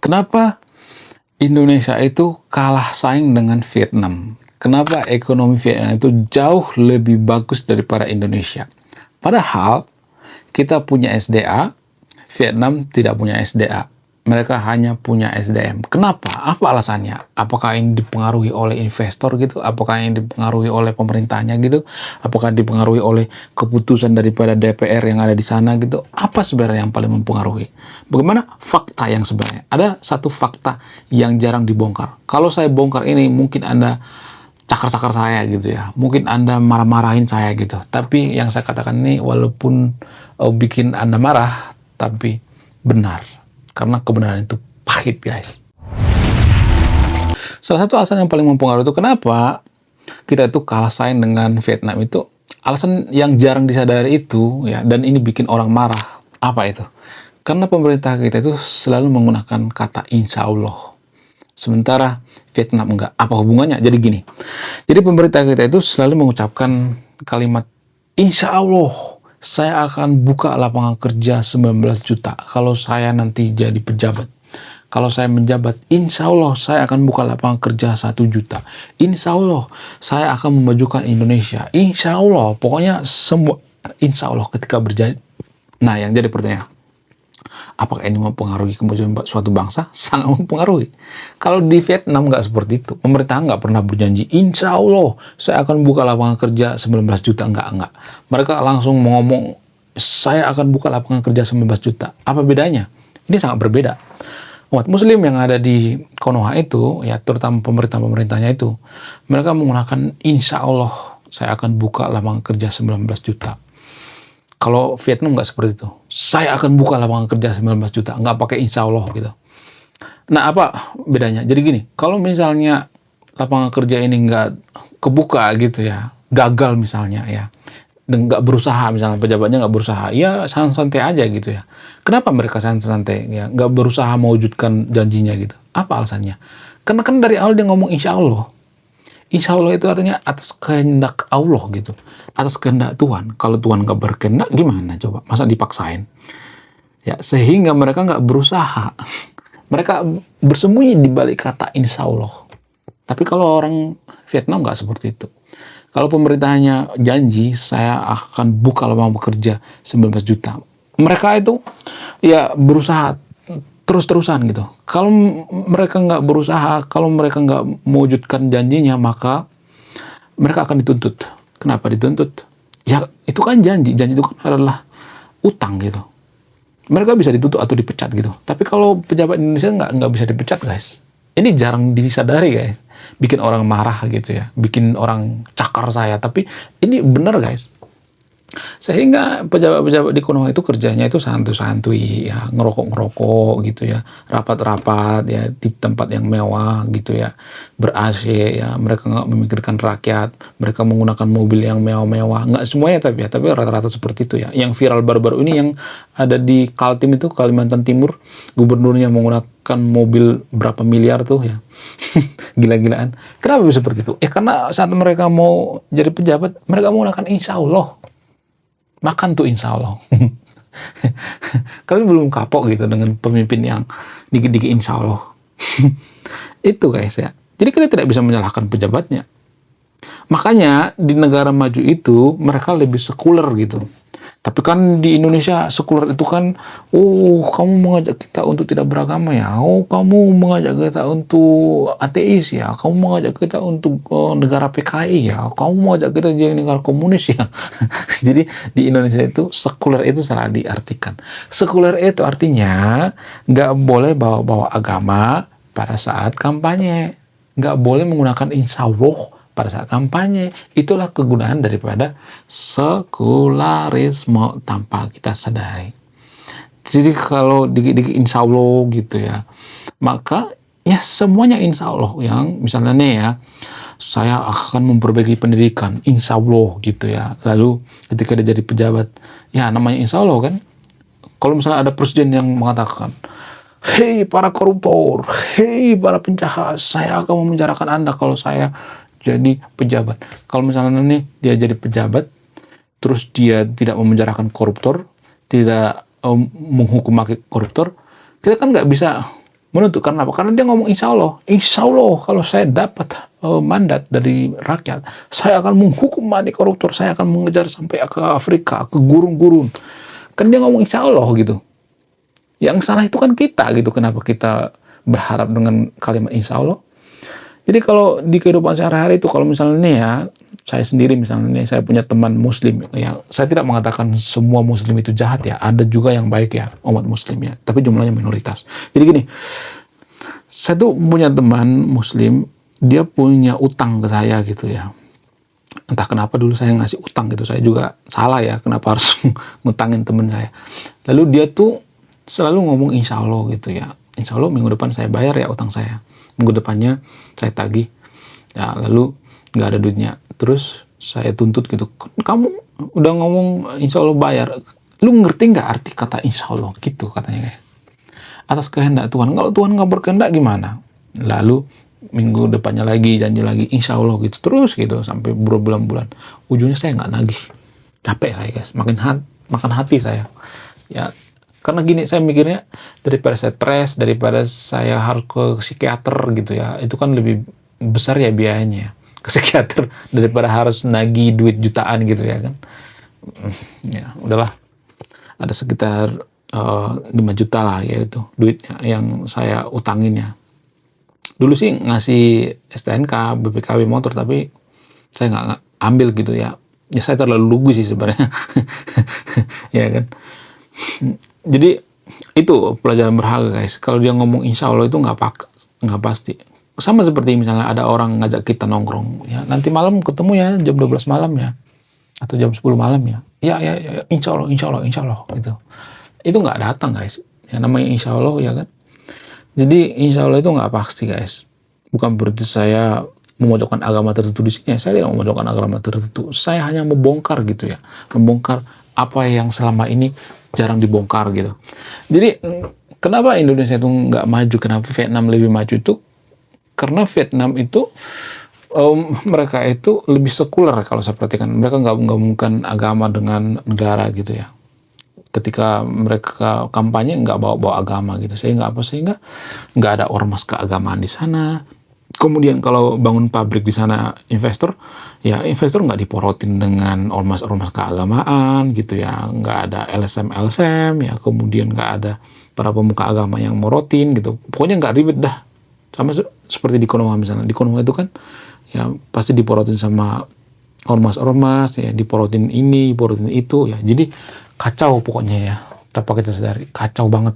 Kenapa Indonesia itu kalah saing dengan Vietnam? Kenapa ekonomi Vietnam itu jauh lebih bagus daripada Indonesia? Padahal kita punya SDA, Vietnam tidak punya SDA. Mereka hanya punya SDM. Kenapa? Apa alasannya? Apakah ini dipengaruhi oleh investor gitu? Apakah ini dipengaruhi oleh pemerintahnya gitu? Apakah dipengaruhi oleh keputusan daripada DPR yang ada di sana gitu? Apa sebenarnya yang paling mempengaruhi? Bagaimana fakta yang sebenarnya? Ada satu fakta yang jarang dibongkar. Kalau saya bongkar ini, mungkin Anda cakar-cakar saya gitu ya. Mungkin Anda marah-marahin saya gitu. Tapi yang saya katakan ini walaupun bikin Anda marah, tapi benar. Karena kebenaran itu pahit, guys. Salah satu alasan yang paling mempengaruhi itu kenapa kita itu kalah saing dengan Vietnam itu, alasan yang jarang disadari itu ya, dan ini bikin orang marah. Apa itu? Karena pemerintah kita itu selalu menggunakan kata insya Allah. Sementara Vietnam enggak. Apa hubungannya? Jadi gini. Jadi pemerintah kita itu selalu mengucapkan kalimat insya Allah saya akan buka lapangan kerja 19 juta kalau saya nanti jadi pejabat. Kalau saya menjabat, insya Allah saya akan buka lapangan kerja 1 juta. Insya Allah saya akan memajukan Indonesia. Insya Allah, pokoknya semua insya Allah ketika berjanji. Nah, yang jadi pertanyaan, apakah ini mempengaruhi kemajuan suatu bangsa? Sangat mempengaruhi. Kalau di Vietnam nggak seperti itu. Pemerintah nggak pernah berjanji, insya Allah saya akan buka lapangan kerja 19 juta. Enggak. Mereka langsung ngomong, saya akan buka lapangan kerja 19 juta. Apa bedanya? Ini sangat berbeda. Umat muslim yang ada di Konoha itu, ya terutama pemerintahnya itu, mereka menggunakan insya Allah saya akan buka lapangan kerja 19 juta. Kalau Vietnam nggak seperti itu. Saya akan buka lapangan kerja 19 juta. Nggak pakai insya Allah gitu. Nah, apa bedanya? Jadi gini, kalau misalnya lapangan kerja ini nggak kebuka gitu ya, gagal misalnya ya, dan nggak berusaha, misalnya pejabatnya nggak berusaha, ya santai aja gitu ya. Kenapa mereka santai ya, nggak berusaha mewujudkan janjinya gitu? Apa alasannya? Karena kan dari awal dia ngomong insya Allah. Insya Allah itu artinya atas kehendak Allah gitu. Atas kehendak Tuhan. Kalau Tuhan nggak berkehendak gimana coba? Masa dipaksain? Ya, sehingga mereka nggak berusaha. Mereka bersembunyi di balik kata insya Allah. Tapi kalau orang Vietnam nggak seperti itu. Kalau pemerintahnya janji, saya akan buka lapangan pekerja 19 juta. Mereka itu ya berusaha terus-terusan gitu. Kalau mereka nggak berusaha, kalau mereka nggak mewujudkan janjinya, maka mereka akan dituntut. Kenapa dituntut? Ya itu kan janji. Janji itu kan adalah utang gitu. Mereka bisa dituntut atau dipecat gitu. Tapi kalau pejabat Indonesia nggak bisa dipecat, guys. Ini jarang disadari, guys. Bikin orang marah gitu ya. Bikin orang cakar saya. Tapi ini benar, guys. Sehingga pejabat-pejabat di Konoha itu kerjanya itu santuy-santuy ya, ngerokok-ngerokok gitu ya, rapat-rapat ya di tempat yang mewah gitu ya, ber-AC ya, mereka nggak memikirkan rakyat, mereka menggunakan mobil yang mewah-mewah, nggak semuanya tapi rata-rata seperti itu ya. Yang viral baru-baru ini yang ada di Kaltim itu, Kalimantan Timur, gubernurnya menggunakan mobil berapa miliar tuh ya. Gila-gilaan. Kenapa bisa seperti itu? Karena saat mereka mau jadi pejabat, mereka menggunakan insya Allah. Makan tuh insya Allah. Kalian belum kapok gitu dengan pemimpin yang dikit-dikit insya Allah. Itu guys ya. Jadi kita tidak bisa menyalahkan pejabatnya. Makanya di negara maju itu mereka lebih sekuler gitu. Tapi kan di Indonesia sekuler itu kan, kamu mengajak kita untuk tidak beragama ya, kamu mengajak kita untuk ateis ya, kamu mengajak kita untuk negara PKI ya, kamu mengajak kita jadi negara komunis ya. Jadi di Indonesia itu sekuler itu salah diartikan. Sekuler itu artinya nggak boleh bawa-bawa agama pada saat kampanye, nggak boleh menggunakan insya Allah pada saat kampanye. Itulah kegunaan daripada sekularisme tanpa kita sadari. Jadi kalau dikit-dikit insya Allah gitu ya, maka ya semuanya insya Allah. Yang misalnya nih ya, saya akan memperbaiki pendidikan, insya Allah gitu ya. Lalu ketika dia jadi pejabat, ya namanya insya Allah kan. Kalau misalnya ada presiden yang mengatakan, hei para koruptor, hei para penjahat, saya akan memenjarakan Anda kalau saya jadi pejabat. Kalau misalnya nih dia jadi pejabat, terus dia tidak memenjarakan koruptor, tidak menghukum koruptor, kita kan nggak bisa Menuntut karena apa? Karena dia ngomong insya Allah kalau saya dapat mandat dari rakyat, saya akan menghukum mati koruptor, saya akan mengejar sampai ke Afrika, ke gurun-gurun. Kan dia ngomong insya Allah gitu. Yang salah itu kan kita gitu. Kenapa kita berharap dengan kalimat insya Allah? Jadi kalau di kehidupan sehari-hari itu, kalau misalnya nih ya, saya sendiri misalnya nih, saya punya teman muslim, ya saya tidak mengatakan semua muslim itu jahat ya, ada juga yang baik ya, umat muslim ya, tapi jumlahnya minoritas. Jadi gini, saya tuh punya teman muslim, dia punya utang ke saya gitu ya. Entah kenapa dulu saya ngasih utang gitu, saya juga salah ya, kenapa harus ngutangin teman saya. Lalu dia tuh selalu ngomong insya Allah gitu ya, insya Allah minggu depan saya bayar ya utang saya. Minggu depannya saya tagih, ya lalu nggak ada duitnya. Terus saya tuntut gitu, kamu udah ngomong insya Allah bayar, lu ngerti nggak arti kata insya Allah gitu katanya kayak. Atas kehendak Tuhan, kalau Tuhan nggak berkehendak gimana? Lalu minggu depannya lagi janji lagi insya Allah gitu terus gitu sampai berbulan-bulan. Ujungnya saya nggak nagih, capek saya guys, makan hati saya ya. Karena gini, saya mikirnya daripada saya stres, daripada saya harus ke psikiater gitu ya, itu kan lebih besar ya biayanya ya, ke psikiater daripada harus nagih duit jutaan gitu ya kan. Ya udahlah, ada sekitar 5 juta lah ya itu duitnya yang saya utangin ya. Dulu sih ngasih STNK, BPKB motor, tapi saya nggak ambil gitu ya. Ya saya terlalu lugu sih sebenarnya. Ya kan. Jadi itu pelajaran berharga guys. Kalau dia ngomong insya Allah itu nggak pasti. Sama seperti misalnya ada orang ngajak kita nongkrong, ya nanti malam ketemu ya jam 12 malam ya, atau jam 10 malam ya. Ya, insya Allah gitu. Itu nggak datang guys. Ya namanya insya Allah ya kan. Jadi insya Allah itu nggak pasti guys. Bukan berarti saya memojokkan agama tertentu di sini. Saya tidak memojokkan agama tertentu. Saya hanya membongkar gitu ya, membongkar apa yang selama ini jarang dibongkar gitu. Jadi kenapa Indonesia itu nggak maju, kenapa Vietnam lebih maju itu? Karena Vietnam itu mereka itu lebih sekuler kalau saya perhatikan. Mereka nggak menggabungkan agama dengan negara gitu ya. Ketika mereka kampanye nggak bawa agama gitu, sehingga nggak ada ormas keagamaan di sana. Kemudian kalau bangun pabrik di sana investor nggak diporotin dengan ormas keagamaan gitu ya, nggak ada LSM ya, kemudian nggak ada para pemuka agama yang morotin gitu, pokoknya nggak ribet dah, sama seperti di Konoha misalnya. Di Konoha itu kan ya pasti diporotin sama ormas ya, diporotin ini, diporotin itu ya, jadi kacau pokoknya ya, tanpa kita sadari kacau banget.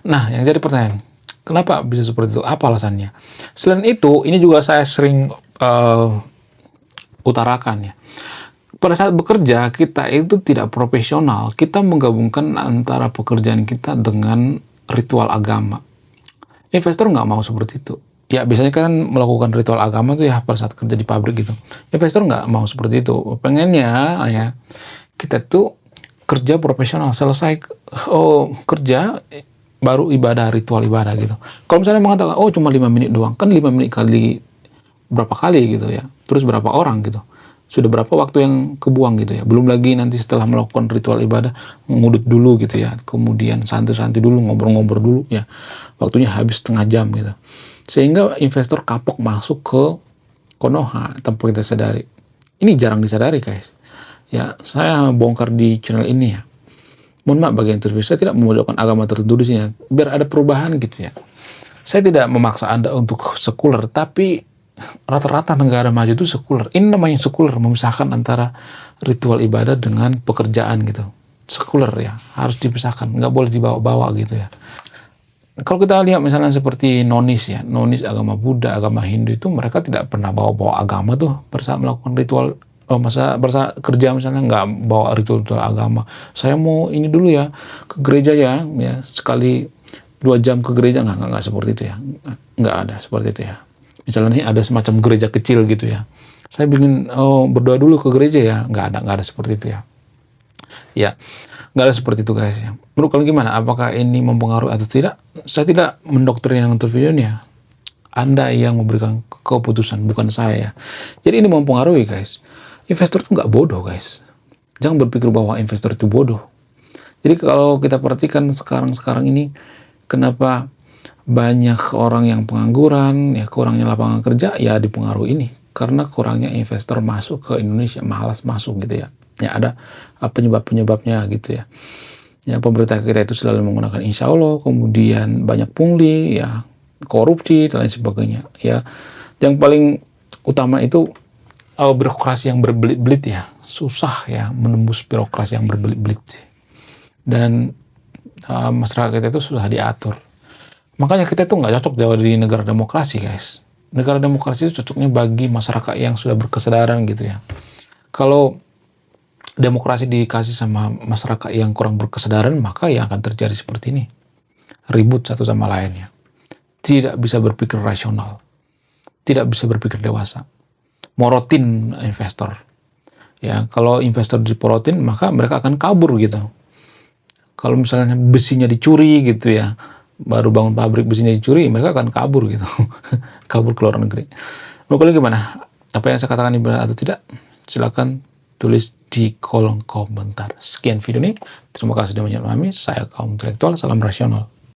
Nah yang jadi pertanyaan, kenapa bisa seperti itu? Apa alasannya? Selain itu, ini juga saya sering utarakan ya. Pada saat bekerja, kita itu tidak profesional. Kita menggabungkan antara pekerjaan kita dengan ritual agama. Investor nggak mau seperti itu. Ya, biasanya kan melakukan ritual agama tuh ya pada saat kerja di pabrik gitu. Investor nggak mau seperti itu. Pengennya ya, kita tuh kerja profesional. Selesai kerja, baru ibadah, ritual ibadah gitu. Kalau misalnya mengatakan, cuma 5 menit doang, kan 5 menit kali berapa kali gitu ya, terus berapa orang gitu, sudah berapa waktu yang kebuang gitu ya. Belum lagi nanti setelah melakukan ritual ibadah, ngudut dulu gitu ya, kemudian santai-santai dulu, ngobrol-ngobrol dulu ya, waktunya habis setengah jam gitu. Sehingga investor kapok masuk ke Konoha tanpa kita sadari. Ini jarang disadari guys. Ya, saya bongkar di channel ini ya. Mohon maaf bagi yang terus, saya tidak memojokkan agama tertentu di sini, biar ada perubahan gitu ya. Saya tidak memaksa Anda untuk sekuler, tapi rata-rata negara maju itu sekuler. Ini namanya sekuler, memisahkan antara ritual ibadah dengan pekerjaan gitu. Sekuler ya, harus dipisahkan, nggak boleh dibawa-bawa gitu ya. Kalau kita lihat misalnya seperti nonis ya, nonis agama Buddha, agama Hindu itu mereka tidak pernah bawa-bawa agama tuh pada saat melakukan ritual. Masa kerja misalnya nggak bawa ritual agama. Saya mau ini dulu ya, ke gereja ya sekali 2 jam ke gereja, nggak seperti itu ya, nggak ada seperti itu ya. Misalnya nih ada semacam gereja kecil gitu ya, saya ingin berdoa dulu ke gereja ya, nggak ada seperti itu ya. Ya, nggak ada seperti itu guys ya. Menurut kalian gimana? Apakah ini mempengaruhi atau tidak? Saya tidak mendoktrin yang untuk videonya. Anda yang memberikan keputusan, bukan saya ya. Jadi ini mempengaruhi guys. Investor itu nggak bodoh guys. Jangan berpikir bahwa investor itu bodoh. Jadi kalau kita perhatikan sekarang ini, Kenapa banyak orang yang pengangguran, ya kurangnya lapangan kerja, ya dipengaruhi ini. Karena kurangnya investor masuk ke Indonesia, malas masuk gitu ya. Ya ada penyebab-penyebabnya gitu ya. Ya pemerintah kita itu selalu menggunakan insya Allah, kemudian banyak pungli, ya korupsi dan lain sebagainya. Ya yang paling utama itu birokrasi yang berbelit-belit ya. Susah ya menembus birokrasi yang berbelit-belit. Dan masyarakat kita itu sudah diatur. Makanya kita tuh nggak cocok jauh di negara demokrasi, guys. Negara demokrasi itu cocoknya bagi masyarakat yang sudah berkesadaran gitu ya. Kalau demokrasi dikasih sama masyarakat yang kurang berkesadaran, maka yang akan terjadi seperti ini. Ribut satu sama lainnya. Tidak bisa berpikir rasional. Tidak bisa berpikir dewasa. Morotin investor. Ya, kalau investor diporotin, maka mereka akan kabur gitu. Kalau misalnya besinya dicuri gitu ya, baru bangun pabrik besinya dicuri, mereka akan kabur gitu. Kabur ke luar negeri. Menurut kalian gimana? Apa yang saya katakan ini benar atau tidak? Silakan tulis di kolom komentar. Sekian video ini. Terima kasih sudah menonton kami. Saya kaum intelektual. Salam rasional.